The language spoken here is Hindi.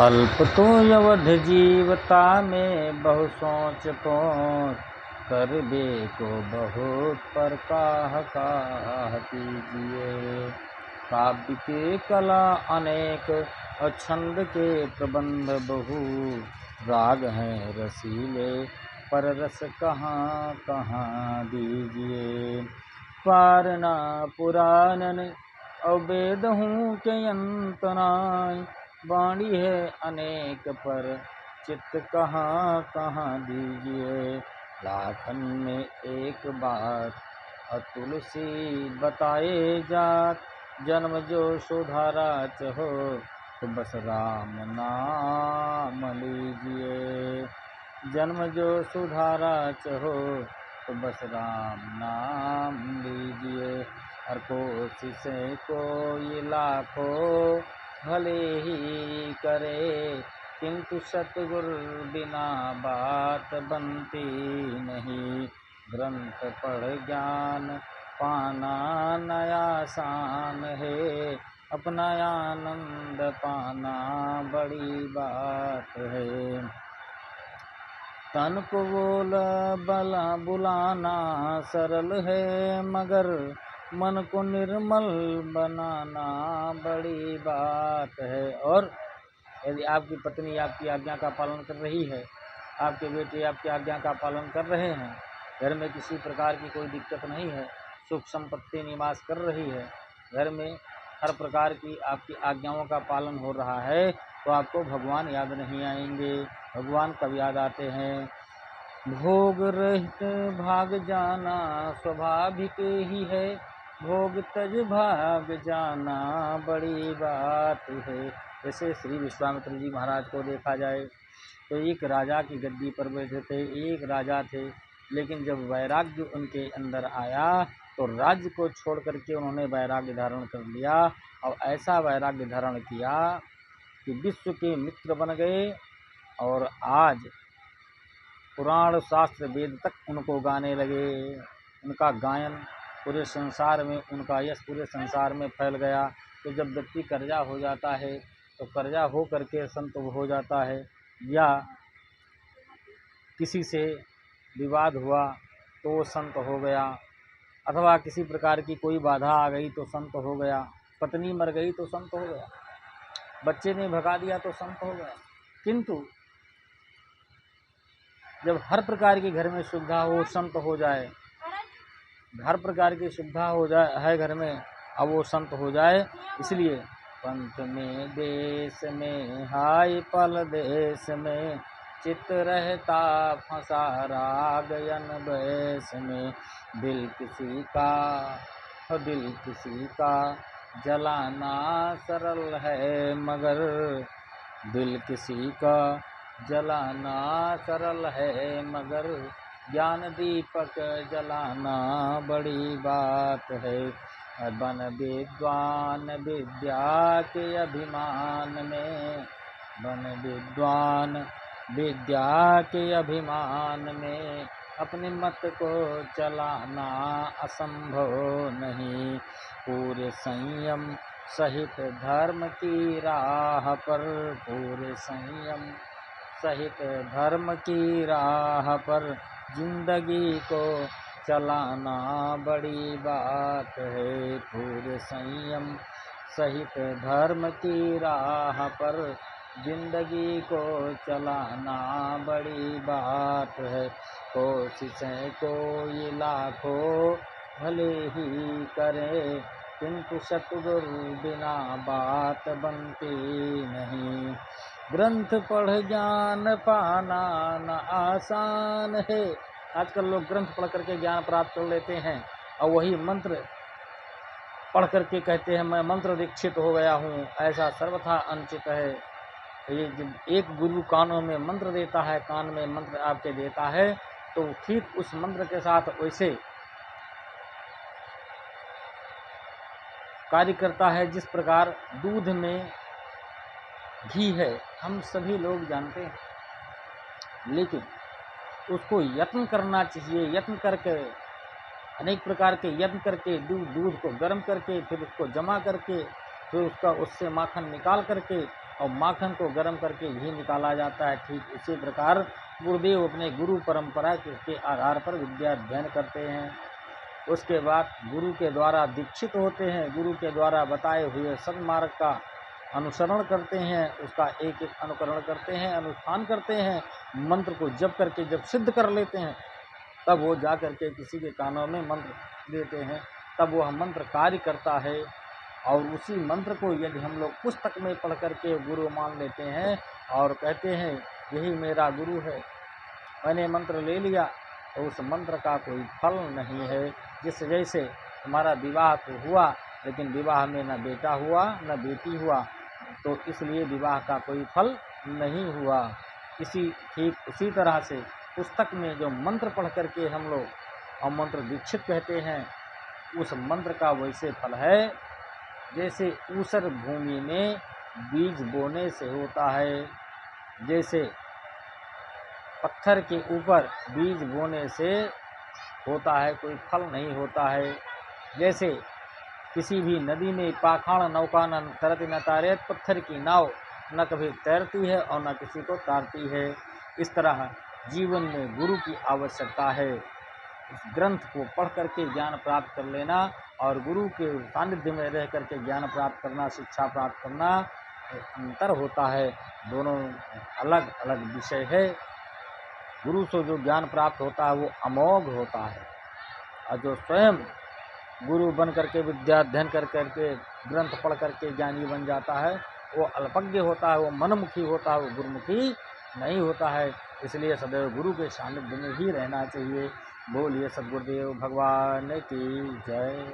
अल्प तो अवध जीवता में बहु सोच पहुँच कर बे को बहुत पर काह कीजिए। काव्य के कला अनेक और छंद के प्रबंध बहु, राग हैं रसीले पर रस कहाँ कहाँ दीजिए। पारना पुराणन और वेद हूँ के अंतराय, वाणी है अनेक पर चित्त कहाँ कहाँ दीजिए। लाखन में एक बात और तुलसी बताए जात, जन्म जो सुधारा चहो तो बस राम नाम लीजिए। जन्म जो सुधारा चहो तो बस राम नाम लीजिए। हर कोशिशें कोई लाखों भले ही करे, किंतु सतगुरु बिना बात बनती नहीं। ग्रंथ पढ़ ज्ञान पाना नया आसान है, अपना आनंद पाना बड़ी बात है। तन को बुलाना सरल है, मगर मन को निर्मल बनाना बड़ी बात है। और यदि आपकी पत्नी आपकी आज्ञा का पालन कर रही है, आपके बेटे आपकी आज्ञा का पालन कर रहे हैं, घर में किसी प्रकार की कोई दिक्कत नहीं है, सुख संपत्ति निवास कर रही है, घर में हर प्रकार की आपकी आज्ञाओं का पालन हो रहा है, तो आपको भगवान याद नहीं आएंगे। भगवान कब याद आते हैं? भोग रहित भाग जाना स्वाभाविक ही है, भोग तज भाग जाना बड़ी बात है। जैसे श्री विश्वामित्र जी महाराज को देखा जाए तो एक राजा की गद्दी पर बैठे थे, एक राजा थे, लेकिन जब वैराग्य उनके अंदर आया तो राज्य को छोड़ करके उन्होंने वैराग्य धारण कर लिया। और ऐसा वैराग्य धारण किया कि विश्व के मित्र बन गए, और आज पुराण शास्त्र वेद तक उनको गाने लगे। उनका गायन पूरे संसार में, उनका यश पूरे संसार में फैल गया। तो जब व्यक्ति कर्जा हो जाता है तो कर्जा हो करके संत हो जाता है, या किसी से विवाद हुआ तो वो संत हो गया, अथवा किसी प्रकार की कोई बाधा आ गई तो संत हो गया, पत्नी मर गई तो संत हो गया, बच्चे ने भगा दिया तो संत हो गया। किंतु जब हर प्रकार की घर में सुविधा हो, संत हो जाए, हर प्रकार की सुविधा हो जाए है घर में, अब वो संत हो जाए। इसलिए पंथ में देश में हाय पल देश में, चित्त रहता फंसा रागयन बैस में। दिल किसी का जलाना सरल है, मगर दिल किसी का जलाना सरल है, मगर ज्ञान दीपक जलाना बड़ी बात है। बन विद्वान विद्या के अभिमान में, बन विद्वान विद्या के अभिमान में, अपने मत को चलाना असंभव नहीं। पूरे संयम सहित धर्म की राह पर, पूरे संयम सहित धर्म की राह पर, जिंदगी को चलाना बड़ी बात है। पूरे संयम सहित धर्म की राह पर, जिंदगी को चलाना बड़ी बात है। कोशिशें कोई लाखों भले ही करे, किंतु सतगुरु बिना बात बनती नहीं। ग्रंथ पढ़ ज्ञान पाना न आसान है। आजकल लोग ग्रंथ पढ़ करके ज्ञान प्राप्त कर लेते हैं, और वही मंत्र पढ़ करके कहते हैं मैं मंत्र दीक्षित हो गया हूँ। ऐसा सर्वथा अनुचित है। ये जब एक गुरु कानों में मंत्र देता है, कान में मंत्र आपके देता है, तो ठीक उस मंत्र के साथ वैसे कार्य करता है जिस प्रकार दूध में घी है, हम सभी लोग जानते हैं, लेकिन उसको यत्न करना चाहिए। यत्न करके, अनेक प्रकार के यत्न करके दूध को गर्म करके, फिर उसको जमा करके, फिर उसका उससे माखन निकाल करके और माखन को गर्म करके घी निकाला जाता है, ठीक इसी प्रकार गुरुदेव अपने गुरु परंपरा के आधार पर विद्या अध्ययन करते हैं। उसके बाद गुरु के द्वारा दीक्षित होते हैं, गुरु के द्वारा बताए हुए सन्मार्ग का अनुसरण करते हैं, उसका एक एक अनुकरण करते हैं, अनुष्ठान करते हैं, मंत्र को जप करके जब सिद्ध कर लेते हैं तब वो जा कर के किसी के कानों में मंत्र देते हैं, तब वह मंत्र कार्य करता है। और उसी मंत्र को यदि हम लोग पुस्तक में पढ़ करके गुरु मान लेते हैं और कहते हैं यही मेरा गुरु है, मैंने मंत्र ले लिया, तो उस मंत्र का कोई फल नहीं है। जिस जैसे हमारा विवाह तो हुआ लेकिन विवाह में न बेटा हुआ न बेटी हुआ, तो इसलिए विवाह का कोई फल नहीं हुआ। ठीक उसी तरह से पुस्तक में जो मंत्र पढ़ करके हम लोग और मंत्र दीक्षित कहते हैं, उस मंत्र का वैसे फल है जैसे ऊसर भूमि में बीज बोने से होता है। जैसे पत्थर के ऊपर बीज बोने से होता है, कोई फल नहीं होता है। जैसे किसी भी नदी में पाखाड़ नौका न तरती न तारे, पत्थर की नाव न कभी तैरती है और न किसी को तारती है। इस तरह जीवन में गुरु की आवश्यकता है। इस ग्रंथ को पढ़ करके ज्ञान प्राप्त कर लेना और गुरु के सानिध्य में रह करके ज्ञान प्राप्त करना, शिक्षा प्राप्त करना अंतर होता है, दोनों अलग अलग विषय है। गुरु से जो ज्ञान प्राप्त होता है वो अमोघ होता है, और जो स्वयं गुरु बन करके विद्या अध्ययन कर करके ग्रंथ पढ़ करके ज्ञानी बन जाता है वो अल्पज्ञ होता है, वो मनमुखी होता है, वो गुरुमुखी नहीं होता है। इसलिए सदैव गुरु के सानिध्य में ही रहना चाहिए। बोलिए सद्गुरुदेव भगवान की जय।